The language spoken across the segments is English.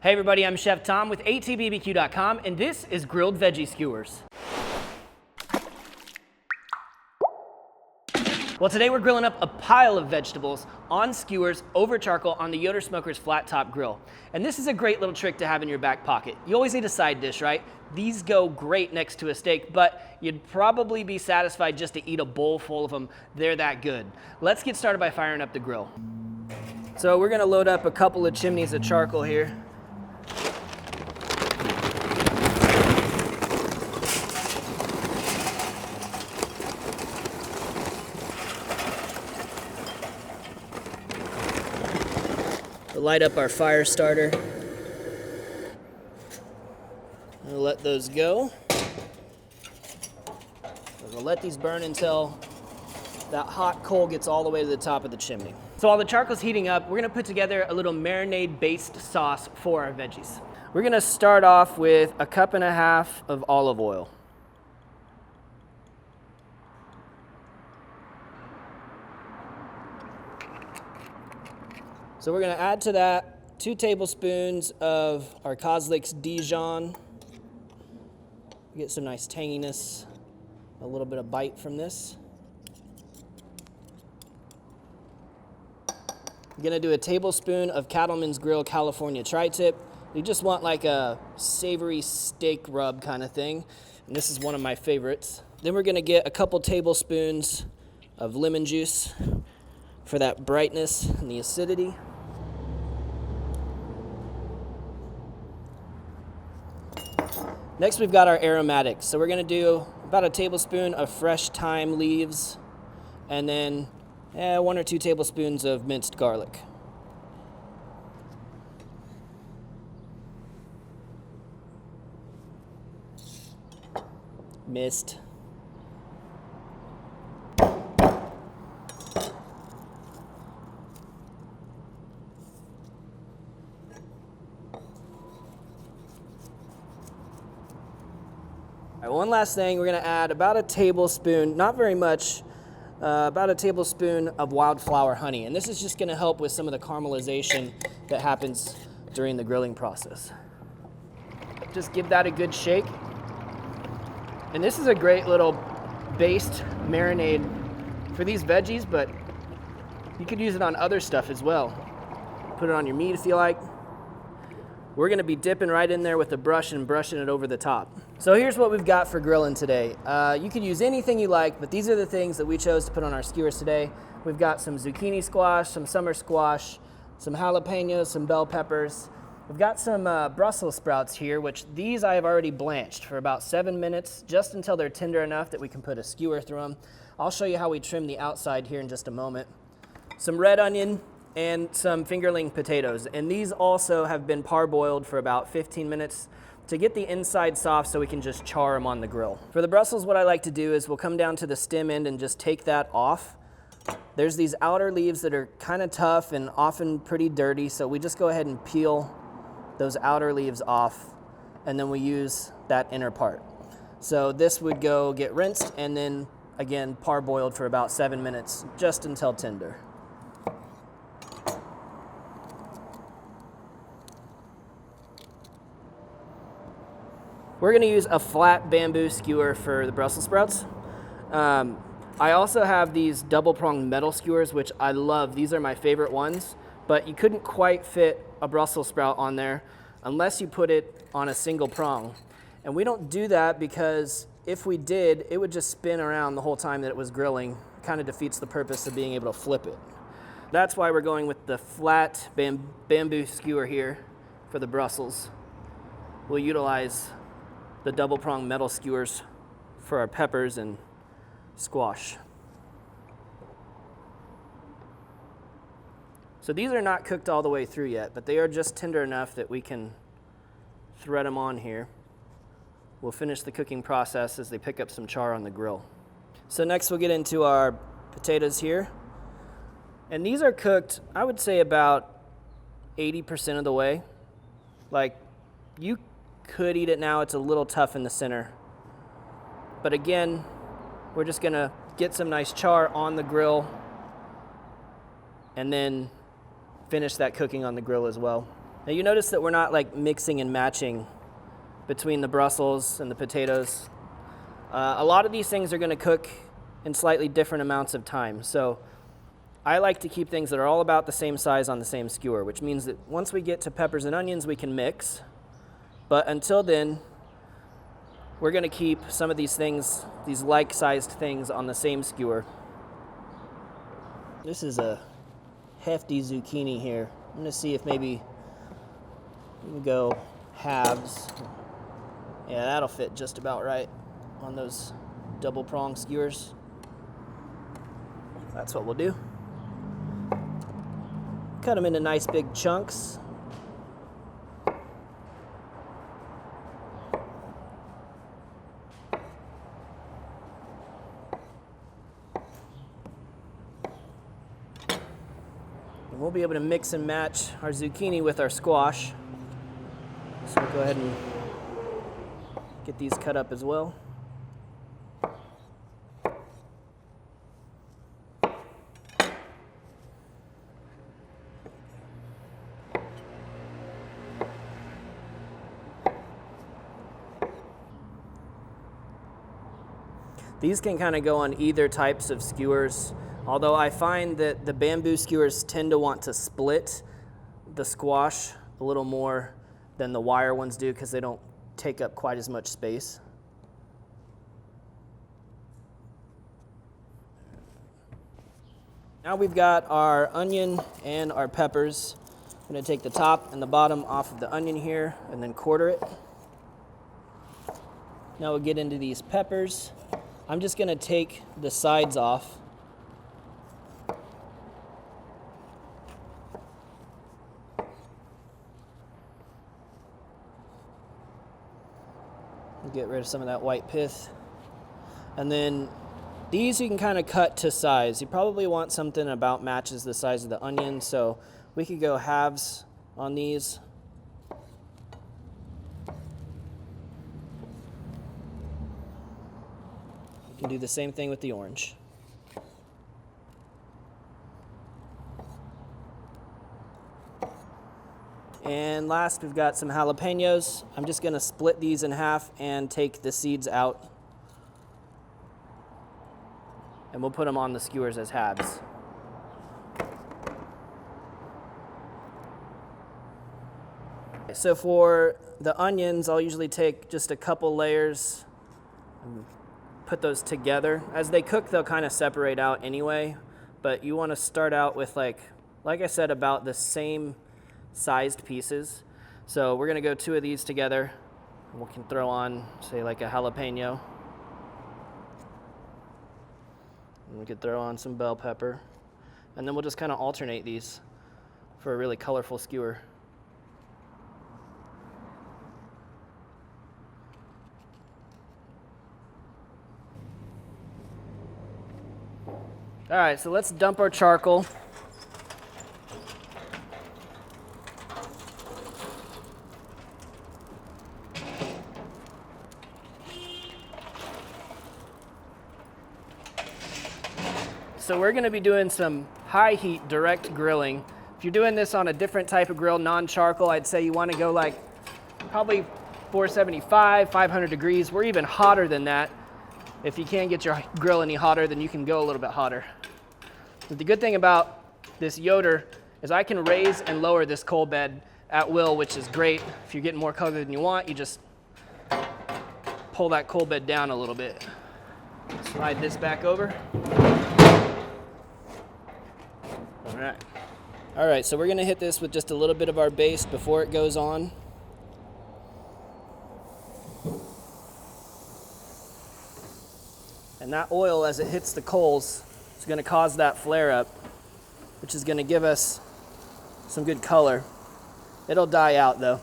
Hey everybody, I'm Chef Tom with allthingsbbq.com, and this is Grilled Veggie Skewers. Well, today we're grilling up a pile of vegetables on skewers over charcoal on the Yoder Smoker's flat top grill. And this is a great little trick to have in your back pocket. You always need a side dish, right? These go great next to a steak, but you'd probably be satisfied just to eat a bowl full of them. They're that good. Let's get started by firing up the grill. So we're gonna load up a couple of chimneys of charcoal here. We'll light up our fire starter. We'll let those go. We'll let these burn until that hot coal gets all the way to the top of the chimney. So while the charcoal's heating up, we're gonna put together a little marinade-based sauce for our veggies. We're gonna start off with a 1.5 cups of olive oil. So we're gonna add to that 2 tablespoons of our Kozlik's Dijon. Get some nice tanginess, a little bit of bite from this. I'm gonna do a tablespoon of Cattleman's Grill California tri-tip. You just want like a savory steak rub kind of thing. And this is one of my favorites. Then we're gonna get a couple tablespoons of lemon juice for that brightness and the acidity. Next, we've got our aromatics. So we're gonna do about a tablespoon of fresh thyme leaves and then 1 or 2 tablespoons of minced garlic. Mist. All right, one last thing, we're gonna add about a tablespoon, not very much, about a tablespoon of wildflower honey. And this is just gonna help with some of the caramelization that happens during the grilling process. Just give that a good shake. And this is a great little based marinade for these veggies, but you could use it on other stuff as well. Put it on your meat if you like. We're gonna be dipping right in there with a brush and brushing it over the top. So here's what we've got for grilling today. You could use anything you like, but these are the things that we chose to put on our skewers today. We've got some zucchini squash, some summer squash, some jalapenos, some bell peppers. We've got some Brussels sprouts here, which these I have already blanched for about 7 minutes, just until they're tender enough that we can put a skewer through them. I'll show you how we trim the outside here in just a moment. Some red onion, and some fingerling potatoes. And these also have been parboiled for about 15 minutes to get the inside soft so we can just char them on the grill. For the Brussels, what I like to do is we'll come down to the stem end and just take that off. There's these outer leaves that are kind of tough and often pretty dirty, so we just go ahead and peel those outer leaves off, and then we use that inner part. So this would go get rinsed and then again parboiled for about 7 minutes, just until tender. We're gonna use a flat bamboo skewer for the Brussels sprouts. I also have these double-pronged metal skewers, which I love. These are my favorite ones, but you couldn't quite fit a Brussels sprout on there unless you put it on a single prong. And we don't do that because if we did, it would just spin around the whole time that it was grilling. It kind of defeats the purpose of being able to flip it. That's why we're going with the flat bamboo skewer here for the Brussels. We'll utilize the double-pronged metal skewers for our peppers and squash. So these are not cooked all the way through yet, but they are just tender enough that we can thread them on here. We'll finish the cooking process as they pick up some char on the grill. So next we'll get into our potatoes here. And these are cooked, I would say about 80% of the way. Like, you could eat it now, it's a little tough in the center. But again, we're just gonna get some nice char on the grill and then finish that cooking on the grill as well. Now you notice that we're not like mixing and matching between the Brussels and the potatoes. A lot of these things are going to cook in slightly different amounts of time. So I like to keep things that are all about the same size on the same skewer, which means that once we get to peppers and onions, we can mix. But until then, we're going to keep some of these things, these like-sized things, on the same skewer. This is a hefty zucchini here. I'm going to see if maybe we can go halves. Yeah, that'll fit just about right on those double prong skewers. That's what we'll do. Cut them into nice big chunks. And we'll be able to mix and match our zucchini with our squash. So we'll go ahead and get these cut up as well. These can kind of go on either types of skewers, although I find that the bamboo skewers tend to want to split the squash a little more than the wire ones do because they don't take up quite as much space. Now we've got our onion and our peppers. I'm going to take the top and the bottom off of the onion here and then quarter it. Now we'll get into these peppers. I'm just going to take the sides off. Get rid of some of that white pith. And then these you can kind of cut to size. You probably want something about matches the size of the onion, so we could go halves on these. You can do the same thing with the orange. And last, we've got some jalapenos. I'm just going to split these in half and take the seeds out. And we'll put them on the skewers as halves. So for the onions, I'll usually take just a couple layers and put those together. As they cook, they'll kind of separate out anyway, but you want to start out with, like I said, about the same sized pieces. So we're going to go 2 of these together. We can throw on, say, like a jalapeno. And we could throw on some bell pepper. And then we'll just kind of alternate these for a really colorful skewer. All right, so let's dump our charcoal. So we're going to be doing some high heat direct grilling. If you're doing this on a different type of grill, non-charcoal, I'd say you want to go like probably 475, 500 degrees. We're even hotter than that. If you can't get your grill any hotter, then you can go a little bit hotter. But the good thing about this Yoder is I can raise and lower this coal bed at will, which is great. If you're getting more color than you want, you just pull that coal bed down a little bit. Slide this back over. All right, so we're gonna hit this with just a little bit of our base before it goes on. And that oil, as it hits the coals, is gonna cause that flare up, which is gonna give us some good color. It'll die out though.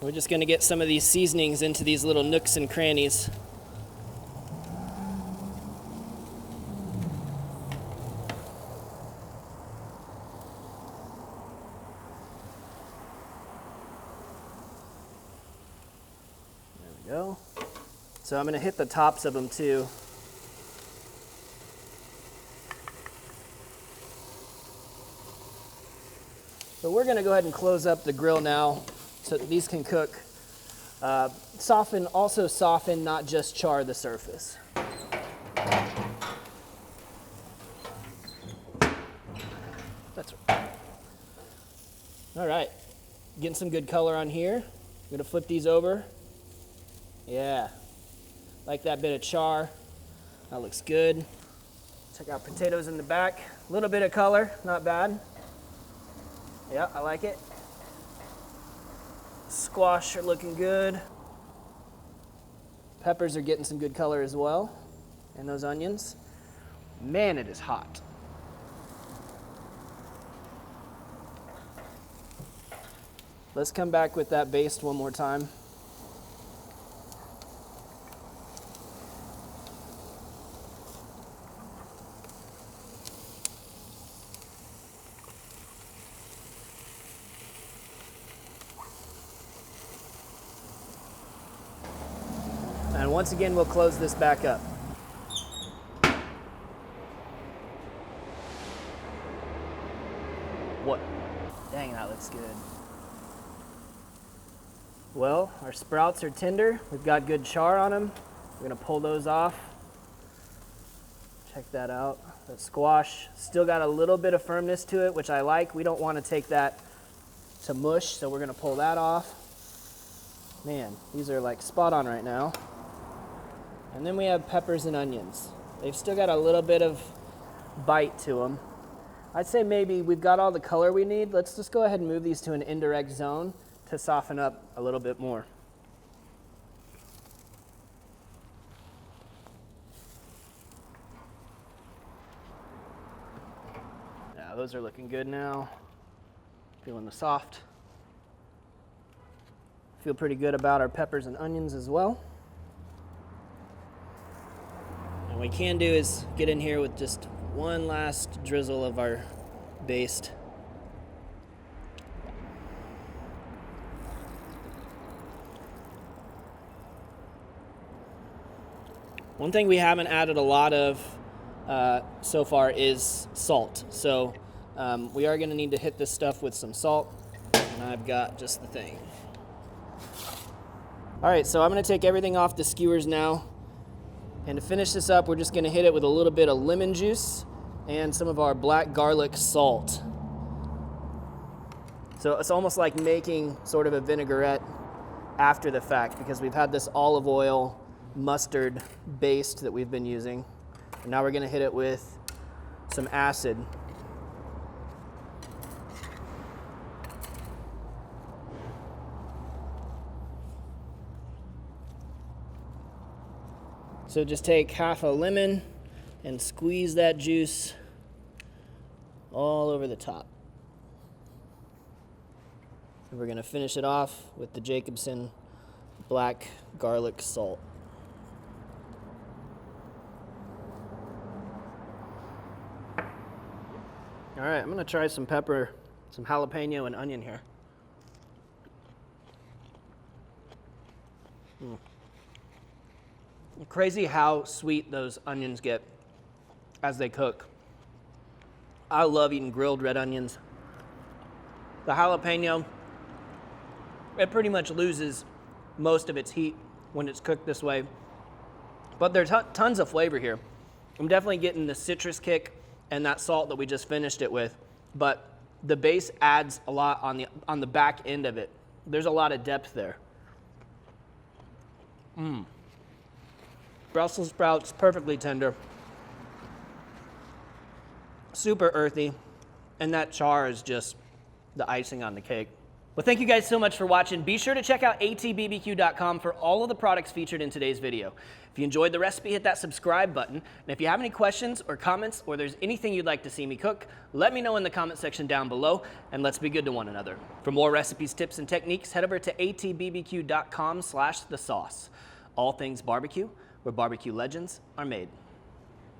We're just gonna get some of these seasonings into these little nooks and crannies. There we go. So I'm gonna hit the tops of them too. So we're gonna go ahead and close up the grill now so that these can cook. Also soften, not just char the surface. That's right. All right, getting some good color on here. I'm gonna flip these over. Yeah, like that bit of char. That looks good. Check out potatoes in the back. A little bit of color, not bad. Yeah, I like it. Squash are looking good. Peppers are getting some good color as well. And those onions. Man, it is hot. Let's come back with that baste one more time. And once again, we'll close this back up. What? Dang, that looks good. Well, our sprouts are tender. We've got good char on them. We're gonna pull those off. Check that out. That squash still got a little bit of firmness to it, which I like. We don't want to take that to mush, so we're gonna pull that off. Man, these are like spot on right now. And then we have peppers and onions. They've still got a little bit of bite to them. I'd say maybe we've got all the color we need. Let's just go ahead and move these to an indirect zone to soften up a little bit more. Yeah, those are looking good now. Feeling the soft. Feel pretty good about our peppers and onions as well. And what we can do is get in here with just one last drizzle of our baste. One thing we haven't added a lot of so far is salt. So we are gonna need to hit this stuff with some salt, and I've got just the thing. All right, so I'm gonna take everything off the skewers now. And to finish this up, we're just gonna hit it with a little bit of lemon juice and some of our black garlic salt. So it's almost like making sort of a vinaigrette after the fact, because we've had this olive oil mustard baste that we've been using. And now we're gonna hit it with some acid. So just take half a lemon and squeeze that juice all over the top. And we're gonna finish it off with the Jacobsen black garlic salt. All right, I'm gonna try some pepper, some jalapeno and onion here. Crazy how sweet those onions get as they cook. I love eating grilled red onions. The jalapeno, it pretty much loses most of its heat when it's cooked this way. But there's tons of flavor here. I'm definitely getting the citrus kick and that salt that we just finished it with. But the base adds a lot on the back end of it. There's a lot of depth there. Brussels sprouts, perfectly tender. Super earthy. And that char is just the icing on the cake. Well, thank you guys so much for watching. Be sure to check out allthingsbbq.com for all of the products featured in today's video. If you enjoyed the recipe, hit that subscribe button. And if you have any questions or comments, or there's anything you'd like to see me cook, let me know in the comment section down below, and let's be good to one another. For more recipes, tips, and techniques, head over to allthingsbbq.com/thesauce. All Things Barbecue, where barbecue legends are made.